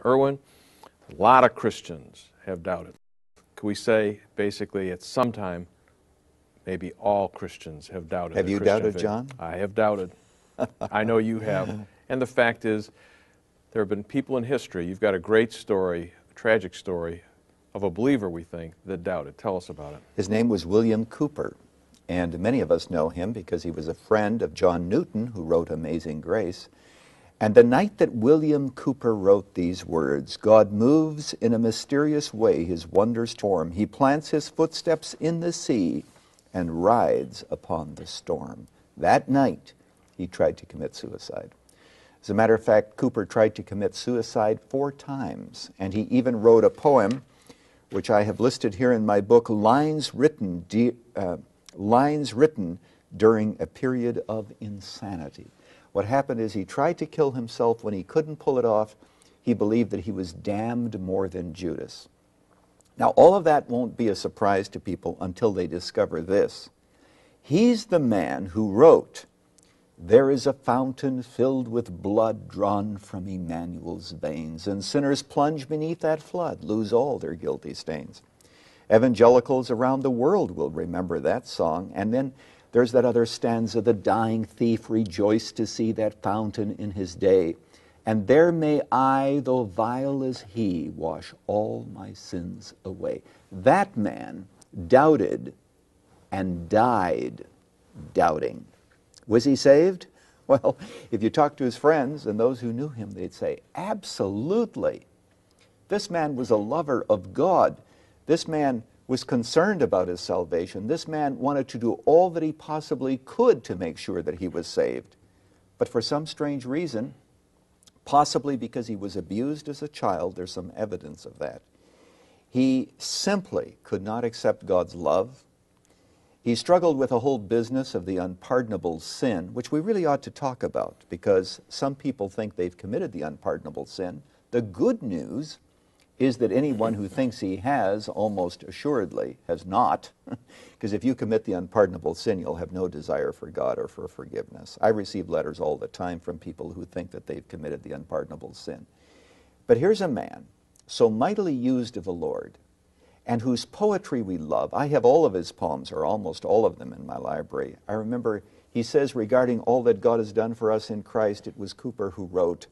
Irwin, a lot of Christians have doubted. Can we say, basically, at some time, maybe all Christians have doubted? Have you doubted, John? I have doubted. I know you have. And the fact is, there have been people in history. You've got a great story, a tragic story, of a believer, we think, that doubted. Tell us about it. His name was William Cowper, and many of us know him because he was a friend of John Newton, who wrote Amazing Grace. And the night that William Cowper wrote these words, God moves in a mysterious way his wonders form. He plants his footsteps in the sea and rides upon the storm. That night, he tried to commit suicide. As a matter of fact, Cowper tried to commit suicide 4 times, and he even wrote a poem, which I have listed here in my book, Lines Written During a Period of Insanity. What happened is he tried to kill himself. When he couldn't pull it off, he believed that he was damned more than Judas. Now, all of that won't be a surprise to people until they discover this. He's the man who wrote, "There is a fountain filled with blood drawn from Emmanuel's veins, and sinners plunge beneath that flood, lose all their guilty stains." Evangelicals around the world will remember that song. And then there's that other stanza, "The dying thief rejoiced to see that fountain in his day. And there may I, though vile as he, wash all my sins away." That man doubted and died doubting. Was he saved? Well, if you talk to his friends and those who knew him, they'd say, absolutely. This man was a lover of God. This man was concerned about his salvation. This man wanted to do all that he possibly could to make sure that he was saved. But for some strange reason, possibly because he was abused as a child, there's some evidence of that, he simply could not accept God's love. He struggled with a whole business of the unpardonable sin, which we really ought to talk about, because some people think they've committed the unpardonable sin. The good news is that anyone who thinks he has, almost assuredly, has not. Because if you commit the unpardonable sin, you'll have no desire for God or for forgiveness. I receive letters all the time from people who think that they've committed the unpardonable sin. But here's a man so mightily used of the Lord, and whose poetry we love. I have all of his poems, or almost all of them, in my library. I remember he says regarding all that God has done for us in Christ, it was Cowper who wrote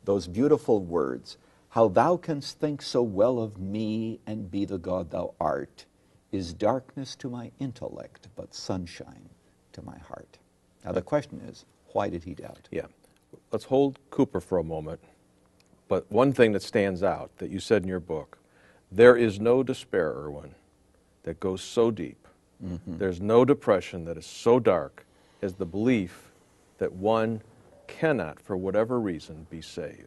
those beautiful words, "How thou canst think so well of me and be the God thou art is darkness to my intellect, but sunshine to my heart." Now the question is, why did he doubt? Yeah. Let's hold Cowper for a moment. But one thing that stands out that you said in your book, there is no despair, Irwin, that goes so deep. Mm-hmm. There's no depression that is so dark as the belief that one cannot, for whatever reason, be saved.